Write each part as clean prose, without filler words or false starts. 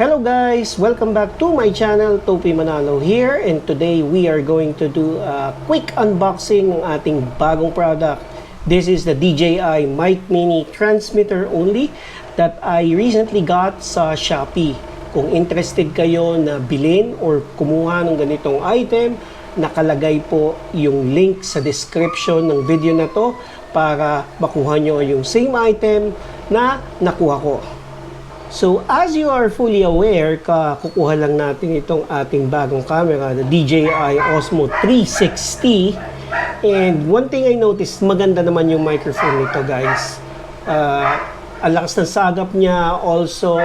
Hello guys! Welcome back to my channel, Topi Manalo here, and today we are going to do a quick unboxing ng ating bagong product. This is the DJI Mic Mini transmitter only that I recently got sa Shopee. Kung interested kayo na bilhin or kumuha ng ganitong item, nakalagay po yung link sa description ng video na to para makuha nyo yung same item na nakuha ko. So, as you are fully aware, kukuha lang natin itong ating bagong camera, the DJI Osmo 360. And one thing I noticed, maganda naman yung microphone nito, guys. Ang lakas ng sagap niya, also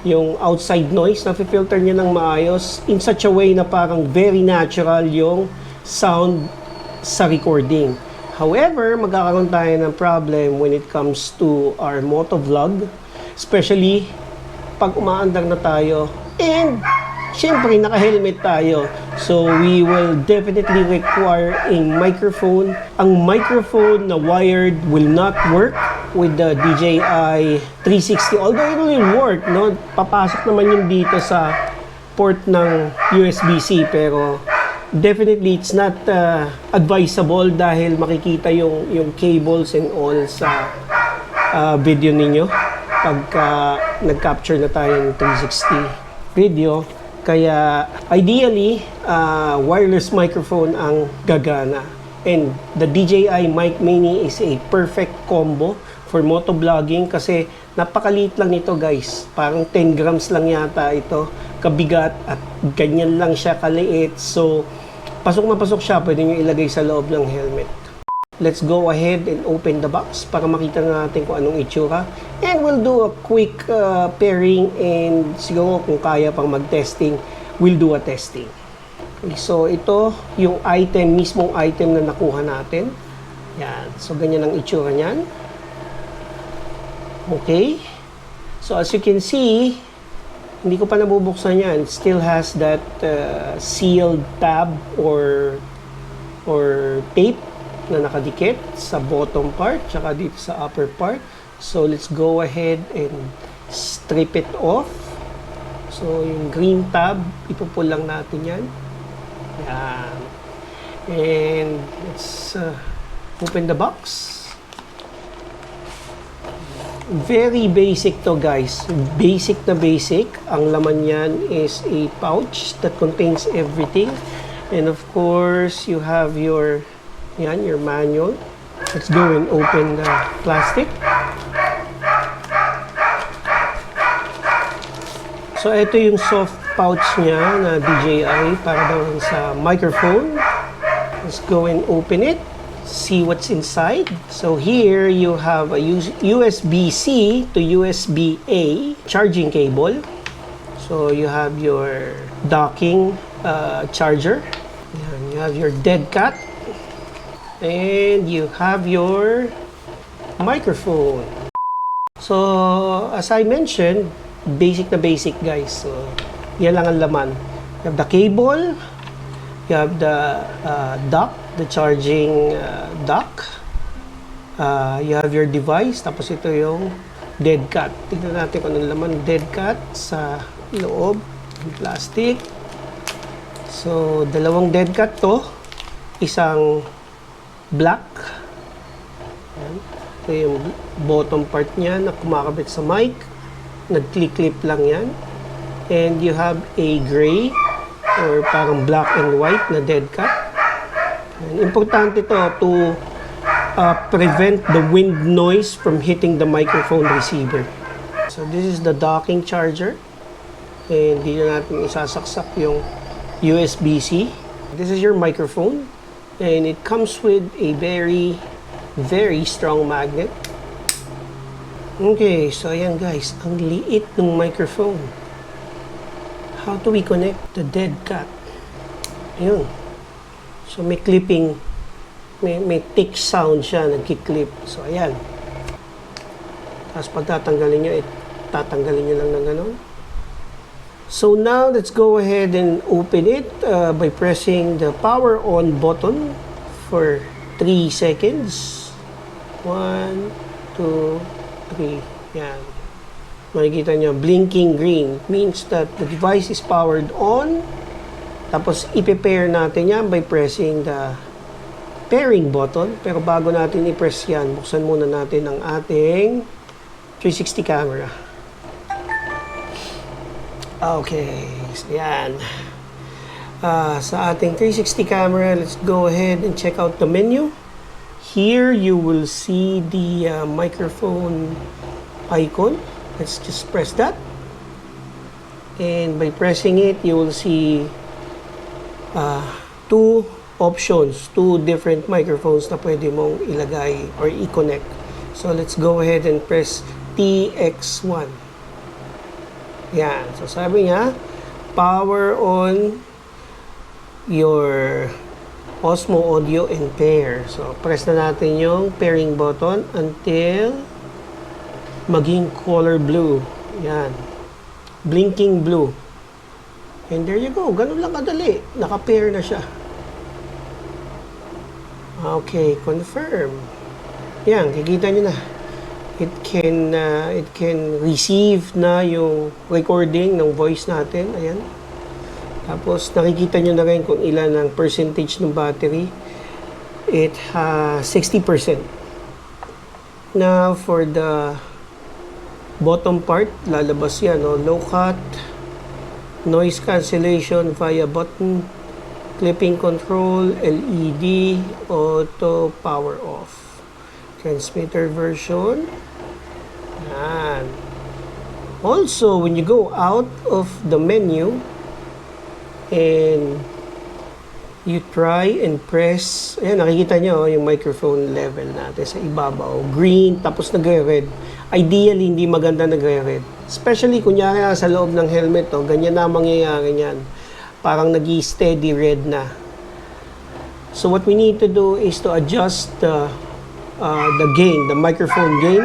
yung outside noise, na-filter niya ng maayos in such a way na parang very natural yung sound sa recording. However, magkakaroon tayo ng problem when it comes to our motovlog, especially pag umaandar na tayo and syempre naka-helmet tayo. So we will definitely require a microphone. Ang microphone na wired will not work with the DJI 360. Although it will work, no? Papasok naman yung dito sa port ng USB-C, pero definitely it's not advisable dahil makikita yung cables and all sa video ninyo pagka nag-capture na tayo ng 360 video. Kaya ideally wireless microphone ang gagana, and the DJI Mic Mini is a perfect combo for motovlogging kasi napakaliit lang nito, guys. Parang 10 grams lang yata ito kabigat at ganyan lang siya kaliit. So pasok na pasok siya, pwede nyo ilagay sa loob ng helmet. Let's go ahead and open the box para makita natin kung anong itsura. And we'll do a quick pairing, and siguro kung kaya pang mag-testing, we'll do a testing. Okay, so ito yung item, mismong item na nakuha natin. Yan. So ganyan ang itsura niyan. Okay. So as you can see, hindi ko pa nabubuksan yan. It still has that sealed tab or tape na nakadikit sa bottom part tsaka dito sa upper part. So let's go ahead and strip it off. So yung green tab, ipupull lang natin yan. Yan. And let's open the box. Very basic to, guys. Basic na basic. Ang laman yan is a pouch that contains everything. And of course, you have your manual. Let's go and open the plastic. So ito yung soft pouch niya na DJI para daw sa microphone. Let's go and open it. See what's inside. So here you have a USB-C to USB-A charging cable. So you have your docking charger. You have your dead cat. And you have your microphone. So as I mentioned, basic na basic, guys. So yan lang ang laman. You have the cable, you have the dock, the charging dock, you have your device, tapos ito yung dead cat. Tignan natin kung anong laman dead cat sa loob ng plastic. So dalawang dead cat to, isang black. Ayan. Ito yung bottom part niya na kumakabit sa mic. Nag-clip lang yan. And you have a gray or parang black and white na dead cat. Ayan. Importante to prevent the wind noise from hitting the microphone receiver. So this is the docking charger. And dito natin isasaksak yung USB-C. This is your microphone. And it comes with a very, very strong magnet. Okay, so ayan, guys, ang liit ng microphone. How do we connect the dead cat? Ayun. So may clipping, may tick sound siya, nagki-clip. So ayan. Tapos pag tatanggalin nyo, tatanggalin nyo lang ng ganon. So now let's go ahead and open it by pressing the power on button for 3 seconds. 1, 2, 3. Yan. Makikita nyo, blinking green means that the device is powered on. Tapos, ipe-pair natin yan by pressing the pairing button. Pero bago natin i-press yan, buksan muna natin ang ating 360 camera. Okay, so yan. Sa ating 360 camera, let's go ahead and check out the menu. Here, you will see the microphone icon. Let's just press that. And by pressing it, you will see two options, two different microphones na pwede mong ilagay or i-connect. So, let's go ahead and press TX1. Yan. So, sabi niya, power on your Osmo Audio and pair. So, press na natin yung pairing button until maging color blue. Yan. Blinking blue. And there you go. Ganun lang kadali. Naka-pair na siya. Okay, confirm. Yan, kikita nyo na. It can receive na yung recording ng voice natin. Ayan. Tapos, nakikita nyo na rin kung ilan ang percentage ng battery. It has 60%. Now, for the bottom part, lalabas yan, no? Low cut, noise cancellation via button, clipping control, LED, auto power off. Transmitter version. Yan. Also, when you go out of the menu and you try and press, ayan, nakikita nyo yung microphone level natin sa ibabaw. Green, tapos nagre-red. Ideally, hindi maganda nagre-red. Especially, kunyari sa loob ng helmet, oh, ganyan na mangyayari niyan. Parang nag-steady red na. So, what we need to do is to adjust the gain, the microphone gain,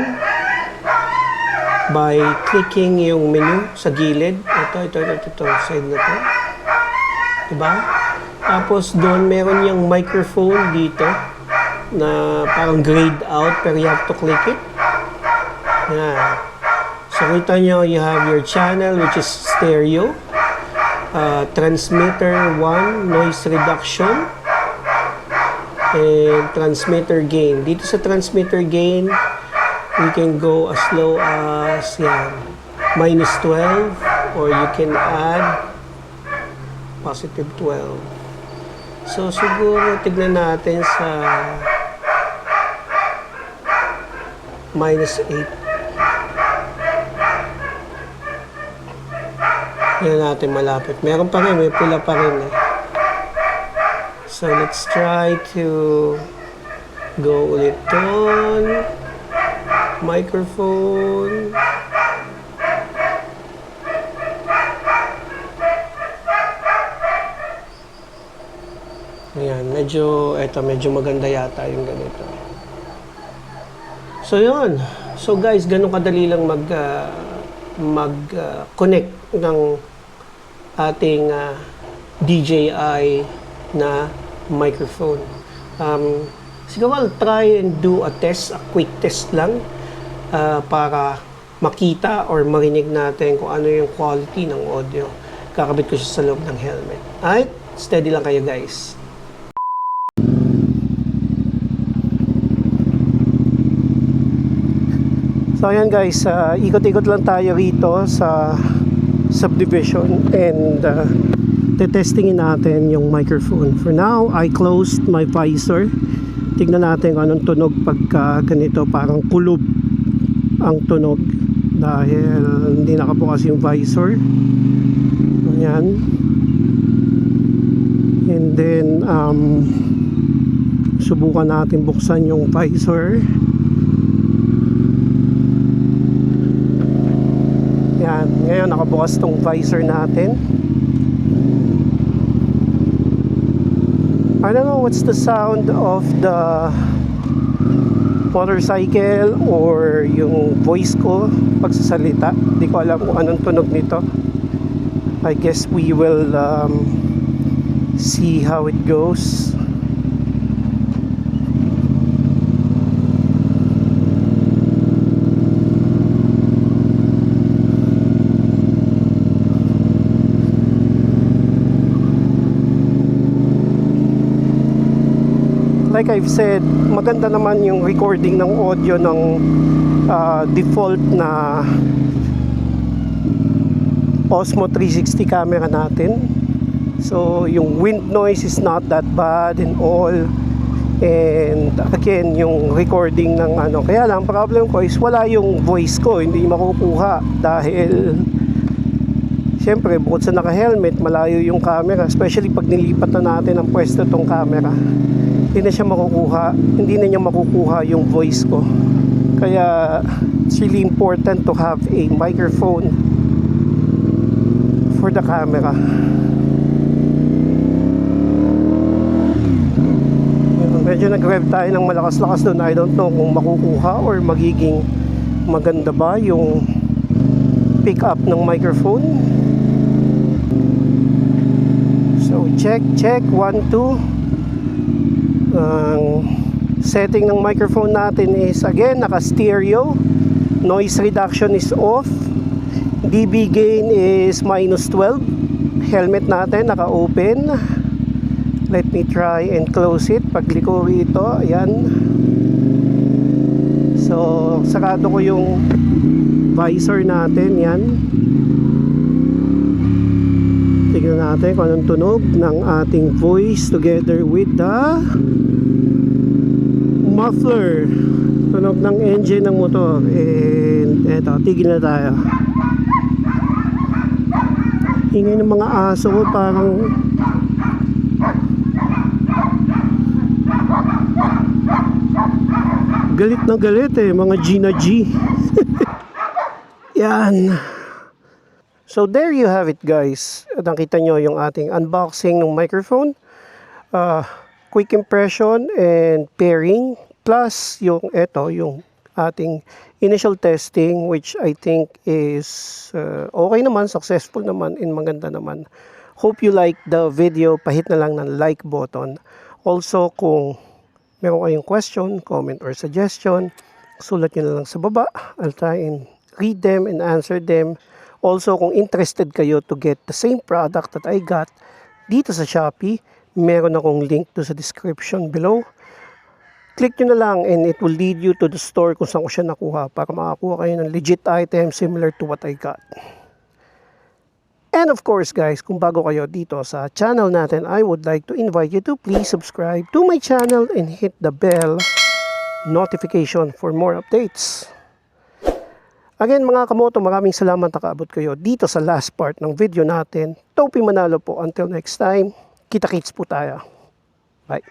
by clicking yung menu sa gilid. Ito, side na to. Diba? Tapos, doon meron yung microphone dito na parang grayed out, pero you have to click it. Yan. So, kita nyo, you have your channel, which is stereo. Transmitter 1, noise reduction. And transmitter gain. Dito sa transmitter gain, we can go as low as, yan, -12. Or you can add +12. So, siguro, tignan natin sa -8. Yan natin malapit. Meron pa rin, may pula pa rin eh. So, let's try to go ulit on. Microphone. Ayan, medyo maganda yata yung ganito. So, yun. So, guys, ganun kadali lang mag-connect ng ating DJI na microphone. Siguro I'll try and do a quick test lang para makita or marinig natin kung ano yung quality ng audio. Kakabit ko siya sa loob ng helmet. Alright? Steady lang kayo, guys. So ayan guys, ikot-ikot lang tayo rito sa subdivision and tetestingin natin yung microphone. For now, I closed my visor. Tignan natin kung anong tunog pagka ganito, parang kulob ang tunog dahil hindi nakabukas yung visor. Ayan. And then subukan natin buksan yung visor. Yan, ngayon nakabukas tong visor natin. I don't know what's the sound of the motorcycle or yung voice ko pagsasalita. Hindi ko alam kung anong tunog nito. I guess we will see how it goes. like I've said, maganda naman yung recording ng audio ng default na Osmo 360 camera natin. So yung wind noise is not that bad and all. And again, yung recording ng kaya lang problem ko is wala yung voice ko, hindi makukuha dahil syempre bukod sa naka-helmet, malayo yung camera, especially pag nilipat na natin ang pwesto tong camera. Hindi na siya makukuha, hindi na niya makukuha yung voice ko. Kaya it's really important to have a microphone for the camera. Medyo nag-rev tayo ng malakas-lakas doon. I don't know kung makukuha or magiging maganda ba yung pick up ng microphone. So check 1, 2. Ang setting ng microphone natin is again naka-stereo. Noise reduction is off. dB gain is -12. Helmet natin naka-open. Let me try and close it. Pagliko rito, ayan. So, sarado ko yung visor natin, yan. Tignan natin kung anong tunog ng ating voice together with the muffler. Tunog ng engine ng motor. And eto, tigil na tayo. Ingay ng mga aso ko, parang galit na galit mga G na G. Yan. So there you have it guys. Nakita nyo yung ating unboxing ng microphone. Quick impression and pairing. Plus yung ating initial testing, which I think is okay naman, successful naman, and maganda naman. Hope you like the video. Pahit na lang ng like button. Also kung meron kayong question, comment, or suggestion, sulat nyo na lang sa baba. I'll try and read them and answer them. Also, kung interested kayo to get the same product that I got dito sa Shopee, meron akong link to sa description below. Click nyo na lang and it will lead you to the store kung saan ko siya nakuha para makakuha kayo ng legit item similar to what I got. And of course guys, kung bago kayo dito sa channel natin, I would like to invite you to please subscribe to my channel and hit the bell notification for more updates. Again mga kamoto, maraming salamat nakaabot kayo dito sa last part ng video natin. Topi Manalo po. Until next time, kita-kits po tayo. Bye.